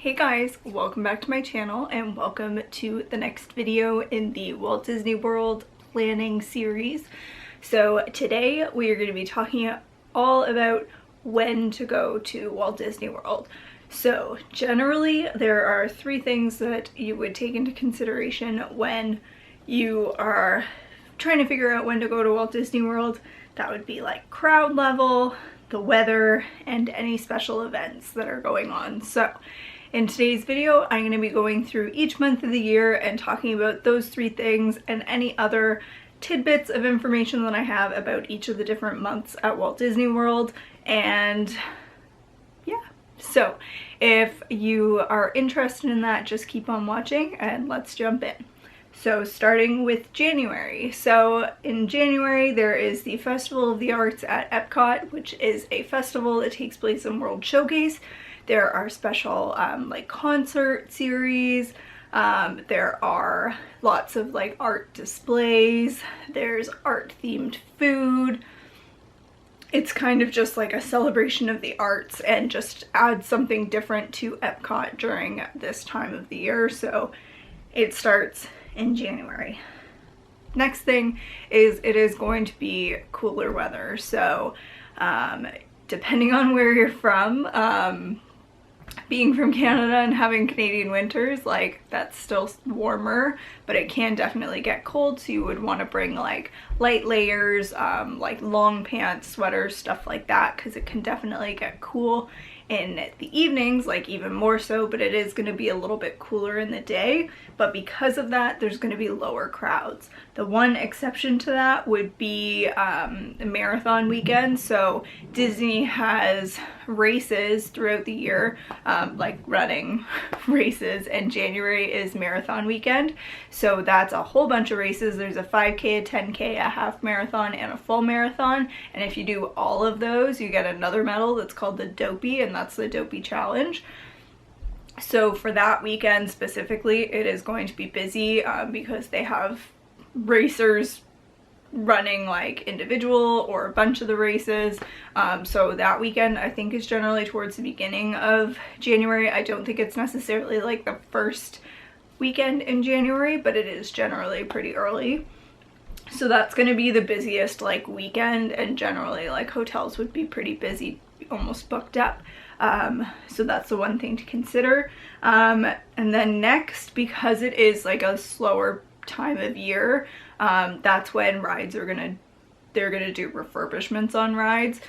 Hey guys, welcome back to my channel and welcome to the next video in the Walt Disney World planning series. So today we are going to be talking all about when to go to Walt Disney World. So generally there are three things that you would take into consideration when you are trying to figure out when to go to Walt Disney World. That would be like crowd level, the weather, and any special events that are going on. So in today's video, I'm going to be going through each month of the year and talking about those three things and any other tidbits of information that I have about each of the different months at Walt Disney World. And yeah, so if you are interested in that, just keep on watching and let's jump in. So starting with January. So in January there is the Festival of the Arts at Epcot, which is a festival that takes place in World Showcase. There are special like concert series, there are lots of like art displays, there's art themed food. It's kind of just like a celebration of the arts and just adds something different to Epcot during this time of the year. So it starts in January. Next thing is it is going to be cooler weather. So depending on where you're from, being from Canada and having Canadian winters, like that's still warmer, but it can definitely get cold, so you would want to bring like light layers, like long pants, sweaters, stuff like that, because it can definitely get cool in the evenings, like even more so, but it is going to be a little bit cooler in the day. But because of that, there's going to be lower crowds. The one exception to that would be the marathon weekend. So Disney has races throughout the year, like running races, and January is marathon weekend. So that's a whole bunch of races. There's a 5K, a 10K, a half marathon, and a full marathon. And if you do all of those, you get another medal that's called the Dopey, and that's the Dopey Challenge. So for that weekend specifically, it is going to be busy because they have racers running like individual or a bunch of the races. So that weekend I think is generally towards the beginning of January. I don't think it's necessarily like the first weekend in January, but it is generally pretty early. So that's going to be the busiest like weekend, and generally like hotels would be pretty busy, almost booked up. So that's the one thing to consider. And then next, because it is like a slower time of year, that's when rides are they're gonna do refurbishments on rides,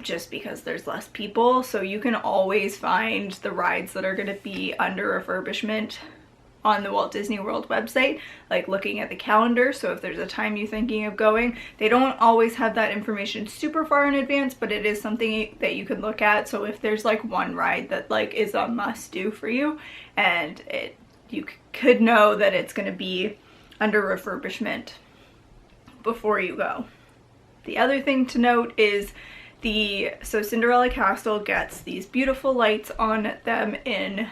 just because there's less people. So you can always find the rides that are gonna be under refurbishment on the Walt Disney World website, like looking at the calendar. So if there's a time you're thinking of going, they don't always have that information super far in advance, but it is something that you can look at. So if there's like one ride that like is a must do for you, and you could know that it's going to be under refurbishment before you go. The other thing to note is so Cinderella Castle gets these beautiful lights on them in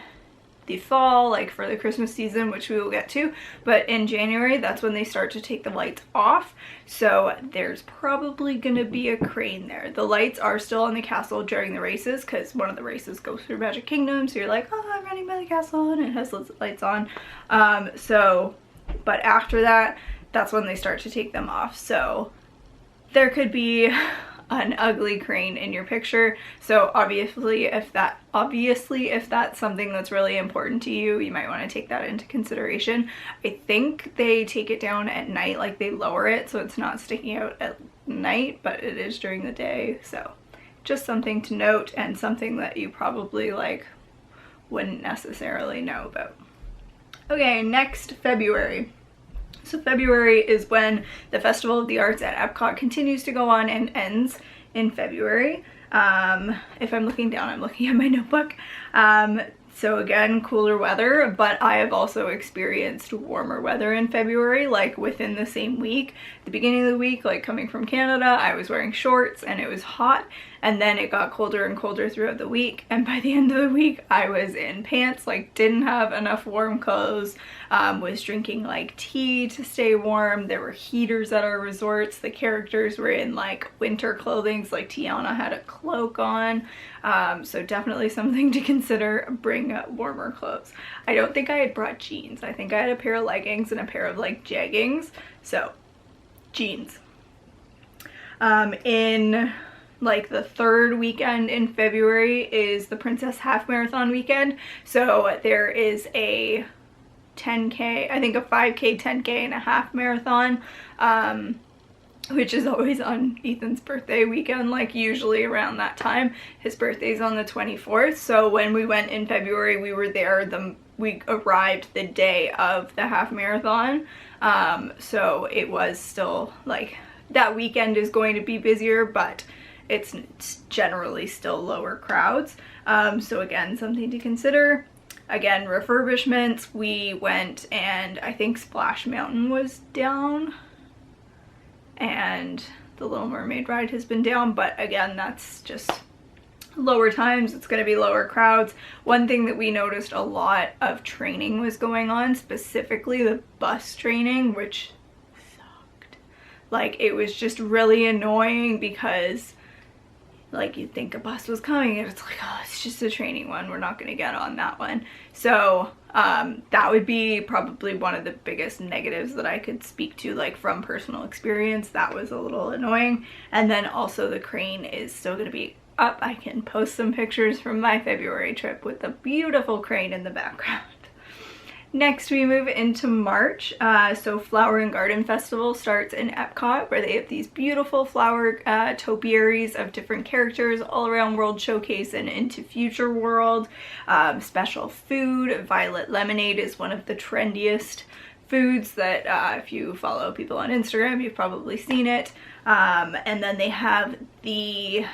the fall, like for the Christmas season, which we will get to, but in January that's when they start to take the lights off. So there's probably gonna be a crane there. The lights are still on the castle during the races, because one of the races goes through Magic Kingdom, so you're like, oh, I'm running by the castle and it has lights on. But after that, that's when they start to take them off. So there could be an ugly crane in your picture. So obviously if that's something that's really important to you, you might want to take that into consideration. I think they take it down at night, like they lower it so it's not sticking out at night, but it is during the day. So just something to note, and something that you probably like wouldn't necessarily know about. Okay, next, February. So February is when the Festival of the Arts at Epcot continues to go on and ends in February. If I'm looking down, I'm looking at my notebook. So again, cooler weather, but I have also experienced warmer weather in February, like within the same week. The beginning of the week, like coming from Canada, I was wearing shorts and it was hot, and then it got colder and colder throughout the week, and by the end of the week I was in pants, like didn't have enough warm clothes, was drinking like tea to stay warm. There were heaters at our resorts. The characters were in like winter clothing, like Tiana had a cloak on, so definitely something to consider. Bring warmer clothes. I don't think I had brought jeans. I think I had a pair of leggings and a pair of like jeggings, so jeans. In like the third weekend in February is the Princess Half Marathon weekend. So there is a 10K, I think a 5K, 10K, and a half marathon, which is always on Ethan's birthday weekend, like usually around that time. His birthday's on the 24th. So when we went in February, we were there, we arrived the day of the half marathon. So it was still like, that weekend is going to be busier, but it's generally still lower crowds. So again, something to consider. Again, refurbishments, we went and I think Splash Mountain was down and the Little Mermaid ride has been down, but again, that's just lower times. It's going to be lower crowds. One thing that we noticed, a lot of training was going on, specifically the bus training, which sucked. Like, it was just really annoying because like you'd think a bus was coming and it's like, oh, it's just a training one, we're not going to get on that one. So that would be probably one of the biggest negatives that I could speak to, like from personal experience. That was a little annoying. And then also the crane is still going to be up. I can post some pictures from my February trip with the beautiful crane in the background. Next, we move into March. So Flower and Garden Festival starts in Epcot, where they have these beautiful flower topiaries of different characters all around World Showcase and into Future World. Special food. Violet lemonade is one of the trendiest foods that if you follow people on Instagram, you've probably seen it. And then they have the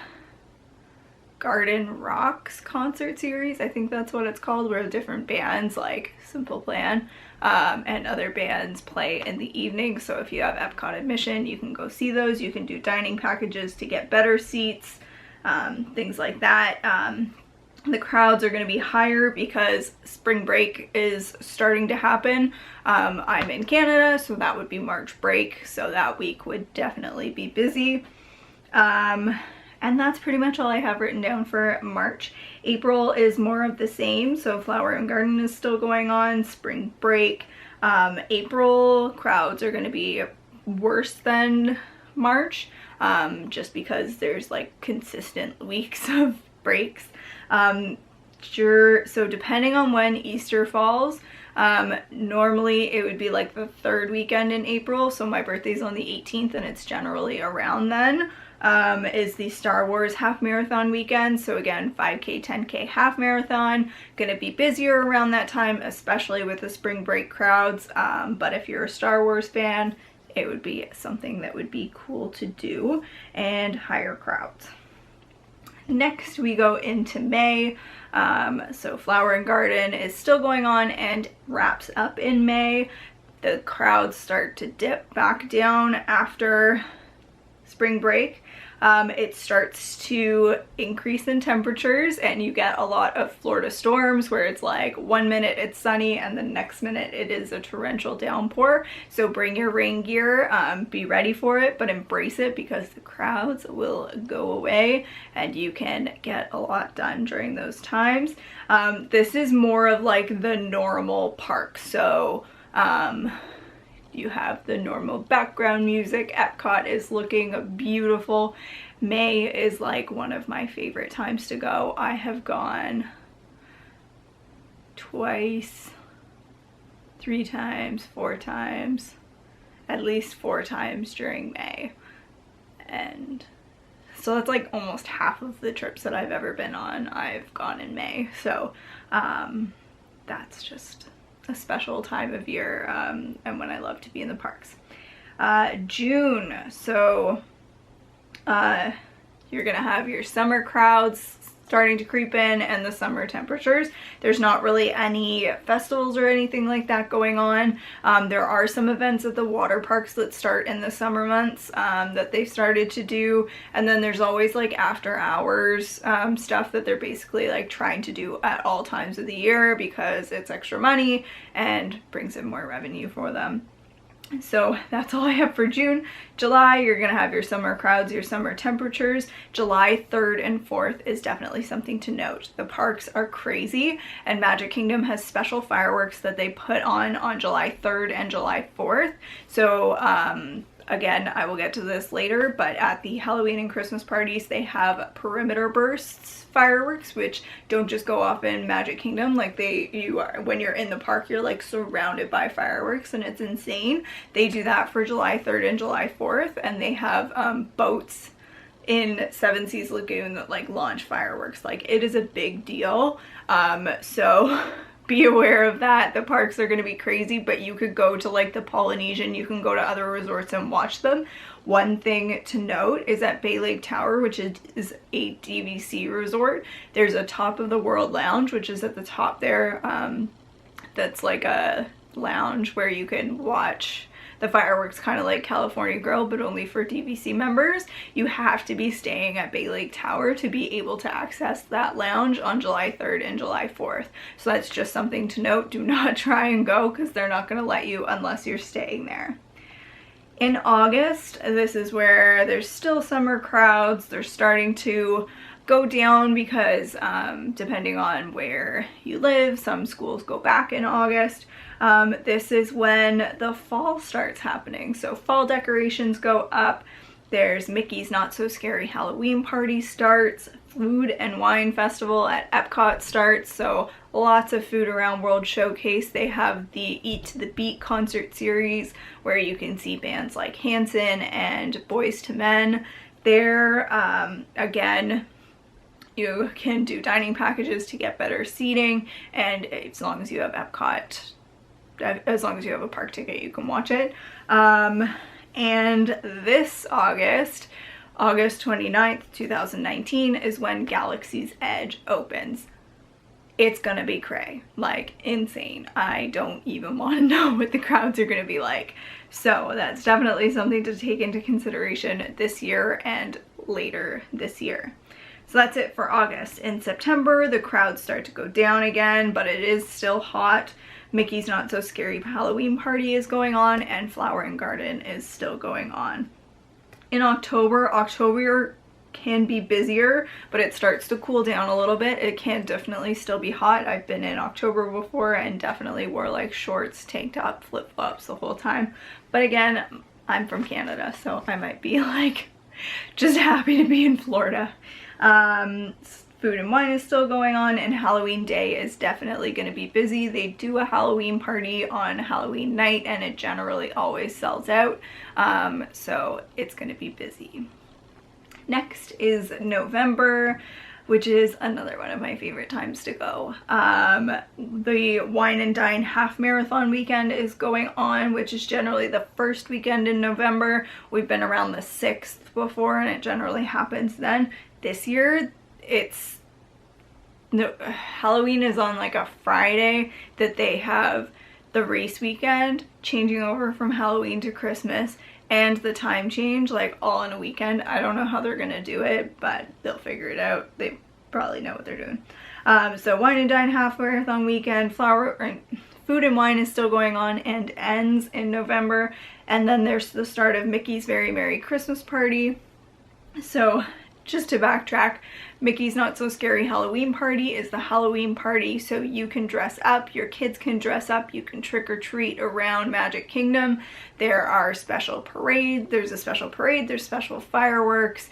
Garden Rocks concert series, I think that's what it's called, where different bands like Simple Plan and other bands play in the evening. So if you have Epcot admission, you can go see those. You can do dining packages to get better seats, things like that. The crowds are going to be higher because spring break is starting to happen. I'm in Canada, so that would be March break, so that week would definitely be busy. And that's pretty much all I have written down for March. April is more of the same, so Flower and Garden is still going on, spring break. April crowds are going to be worse than March, just because there's like consistent weeks of breaks. So depending on when Easter falls, normally it would be like the third weekend in April, so my birthday's on the 18th and it's generally around then. Is the Star Wars half marathon weekend. So again, 5K, 10K half marathon, gonna be busier around that time, especially with the spring break crowds. But if you're a Star Wars fan, it would be something that would be cool to do, and higher crowds. Next, we go into May. So Flower and Garden is still going on and wraps up in May. The crowds start to dip back down after spring break. It starts to increase in temperatures and you get a lot of Florida storms where it's like 1 minute it's sunny and the next minute it is a torrential downpour. So bring your rain gear, be ready for it, but embrace it because the crowds will go away and you can get a lot done during those times. This is more of like the normal park. So you have the normal background music. Epcot is looking beautiful. May is like one of my favorite times to go. I have gone twice, 3 times, 4 times, at least 4 times during May. And so that's like almost half of the trips that I've ever been on, I've gone in May. So that's just a special time of year, and when I love to be in the parks. June, so you're gonna have your summer crowds starting to creep in and the summer temperatures. There's not really any festivals or anything like that going on. There are some events at the water parks that start in the summer months that they've started to do, and then there's always like after hours stuff that they're basically like trying to do at all times of the year because it's extra money and brings in more revenue for them. So that's all I have for June. July, you're gonna have your summer crowds, your summer temperatures. July 3rd and 4th is definitely something to note. The parks are crazy, and Magic Kingdom has special fireworks that they put on July 3rd and July 4th. So again, I will get to this later, but at the Halloween and Christmas parties, they have perimeter bursts fireworks, which don't just go off in Magic Kingdom. Like when you're in the park, you're like surrounded by fireworks and it's insane. They do that for July 3rd and July 4th, and they have boats in Seven Seas Lagoon that like launch fireworks. Like, it is a big deal. So be aware of that. The parks are going to be crazy, but you could go to like the Polynesian, you can go to other resorts and watch them. One thing to note is at Bay Lake Tower, which is a DVC resort, there's a top of the world lounge, which is at the top there. That's like a lounge where you can watch the fireworks, kind of like California Grill, but only for DVC members. You have to be staying at Bay Lake Tower to be able to access that lounge on July 3rd and July 4th. So that's just something to note. Do not try and go because they're not going to let you unless you're staying there. In August, this is where there's still summer crowds. They're starting to go down because depending on where you live, some schools go back in August. This is when the fall starts happening. So fall decorations go up. There's Mickey's Not So Scary Halloween Party starts. Food and Wine Festival at Epcot starts. So lots of food around World Showcase. They have the Eat to the Beat concert series where you can see bands like Hanson and Boyz II Men there. Again, you can do dining packages to get better seating, and as long as you have Epcot, as long as you have a park ticket, you can watch it. And this August 29th, 2019 is when Galaxy's Edge opens. It's gonna be cray, like insane. I don't even want to know what the crowds are gonna be like. So that's definitely something to take into consideration this year and later this year. So that's it for August. In September, the crowds start to go down again, but it is still hot. Mickey's Not So Scary Halloween Party is going on, and Flower and Garden is still going on. In October can be busier, but it starts to cool down a little bit. It can definitely still be hot. I've been in October before and definitely wore like shorts, tank top, flip-flops the whole time. But again, I'm from Canada, so I might be like just happy to be in Florida. Food and Wine is still going on, and Halloween Day is definitely going to be busy. They do a Halloween party on Halloween night, and it generally always sells out, so it's going to be busy. Next is November, which is another one of my favorite times to go. The Wine and Dine Half Marathon weekend is going on, which is generally the first weekend in November. We've been around the 6th before, and it generally happens then. This year, Halloween is on like a Friday that they have the race weekend, changing over from Halloween to Christmas, and the time change like all in a weekend. I don't know how they're gonna do it, but they'll figure it out. They probably know what they're doing. So Wine and Dine Half Marathon weekend, Food and Wine is still going on and ends in November, and then there's the start of Mickey's Very Merry Christmas Party. So just to backtrack, Mickey's Not So Scary Halloween Party is the Halloween party, so you can dress up, your kids can dress up, you can trick or treat around Magic Kingdom. There are special parades, there's a special parade, there's special fireworks,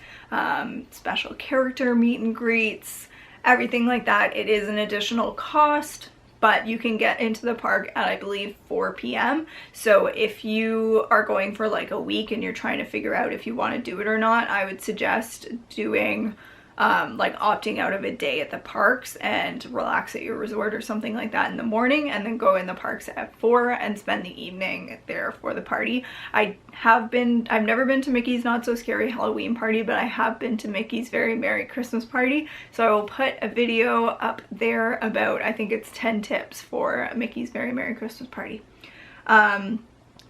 special character meet and greets, everything like that. It is an additional cost, but you can get into the park at, I believe, 4 p.m. So if you are going for like a week and you're trying to figure out if you want to do it or not, I would suggest doing like opting out of a day at the parks and relax at your resort or something like that in the morning, and then go in the parks at 4 and spend the evening there for the party. I've never been to Mickey's Not So Scary Halloween Party, but I have been to Mickey's Very Merry Christmas Party. So I will put a video up there about, I think it's 10 tips for Mickey's Very Merry Christmas Party.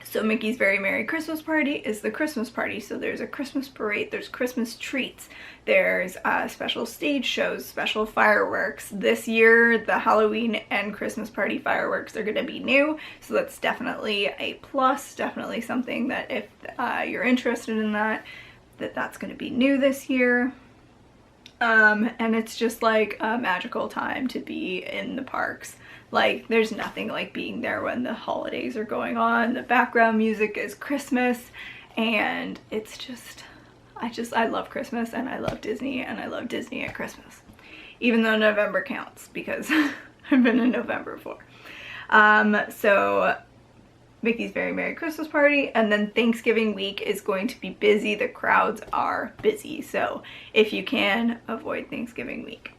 So Mickey's Very Merry Christmas Party is the Christmas party. So there's a Christmas parade, there's Christmas treats, there's special stage shows, special fireworks. This year, the Halloween and Christmas party fireworks are going to be new. So that's definitely a plus, definitely something that if you're interested in that's going to be new this year. And it's just like a magical time to be in the parks. Like, there's nothing like being there when the holidays are going on. The background music is Christmas, and it's just, I love Christmas, and I love Disney, and I love Disney at Christmas. Even though November counts, because I've been in November before. So Mickey's Very Merry Christmas Party, and then Thanksgiving week is going to be busy. The crowds are busy, so if you can, avoid Thanksgiving week.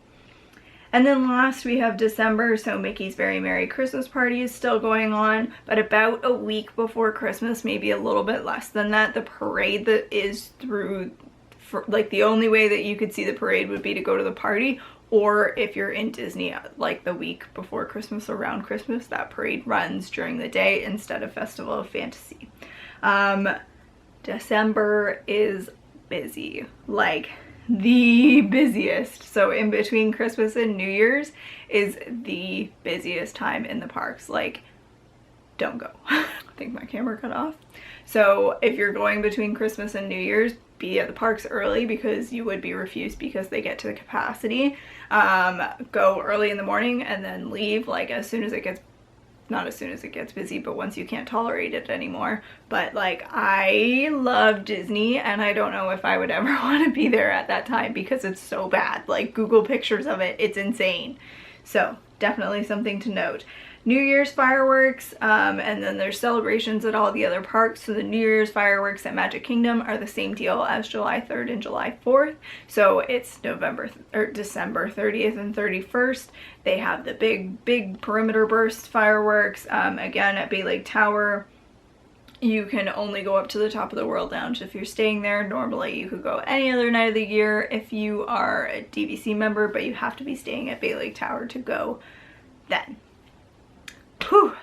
And then last we have December, so Mickey's Very Merry Christmas Party is still going on, but about a week before Christmas, maybe a little bit less than that, the parade that is through, like the only way that you could see the parade would be to go to the party, or if you're in Disney like the week before Christmas, around Christmas, that parade runs during the day instead of Festival of Fantasy. December is busy, like the busiest. So in between Christmas and New Year's is the busiest time in the parks. Like, don't go. I think my camera cut off. So if you're going between Christmas and New Year's, be at the parks early, because you would be refused because they get to the capacity. Go early in the morning and then leave like as soon as it gets, not as soon as it gets busy, but once you can't tolerate it anymore. But like, I love Disney, and I don't know if I would ever want to be there at that time because it's so bad. Like, Google pictures of it, it's insane. So definitely something to note. New Year's fireworks, and then there's celebrations at all the other parks. So the New Year's fireworks at Magic Kingdom are the same deal as July 3rd and July 4th. So it's December 30th and 31st. They have the big perimeter burst fireworks. Again, at Bay Lake Tower, you can only go up to the top of the World Lounge if you're staying there. Normally you could go any other night of the year if you are a DVC member, but you have to be staying at Bay Lake Tower to go then. Whew.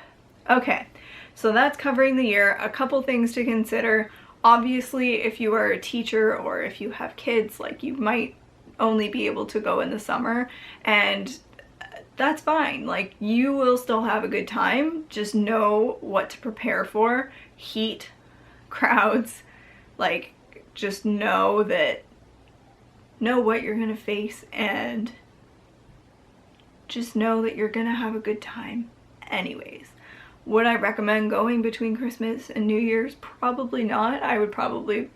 Okay, so that's covering the year. A couple things to consider. Obviously, if you are a teacher or if you have kids, like, you might only be able to go in the summer, and that's fine. Like, you will still have a good time. Just know what to prepare for. Heat, crowds, like, just know what you're gonna face, and just know that you're gonna have a good time anyways. Would I recommend going between Christmas and New Year's? Probably not. I would probably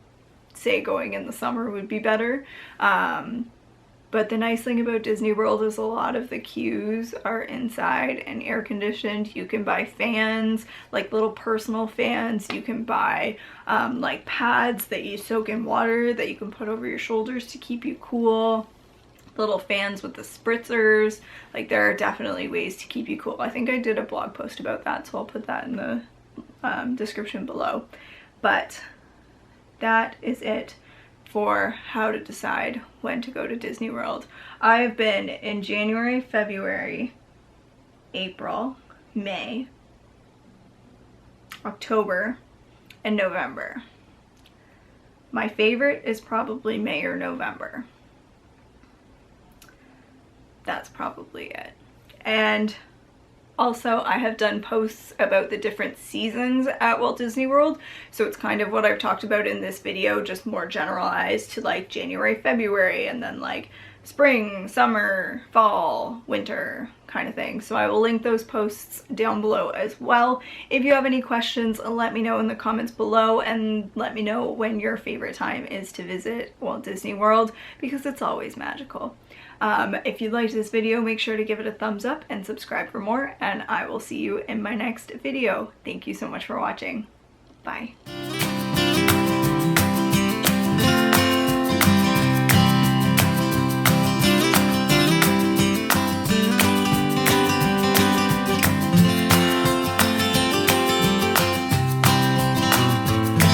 say going in the summer would be better. But the nice thing about Disney World is a lot of the queues are inside and air conditioned. You can buy fans, like little personal fans. You can buy like pads that you soak in water that you can put over your shoulders to keep you cool. Little fans with the spritzers. Like, there are definitely ways to keep you cool. I think I did a blog post about that, so I'll put that in the description below. But that is it for how to decide when to go to Disney World. I've been in January, February, April, May, October, and November. My favorite is probably May or November. That's probably it. And also, I have done posts about the different seasons at Walt Disney World, so it's kind of what I've talked about in this video, just more generalized to like January, February, and then like spring, summer, fall, winter kind of thing. So I will link those posts down below as well. If you have any questions, let me know in the comments below, and let me know when your favorite time is to visit Walt Disney World, because it's always magical. If you liked this video, make sure to give it a thumbs up and subscribe for more, and I will see you in my next video. Thank you so much for watching. Bye.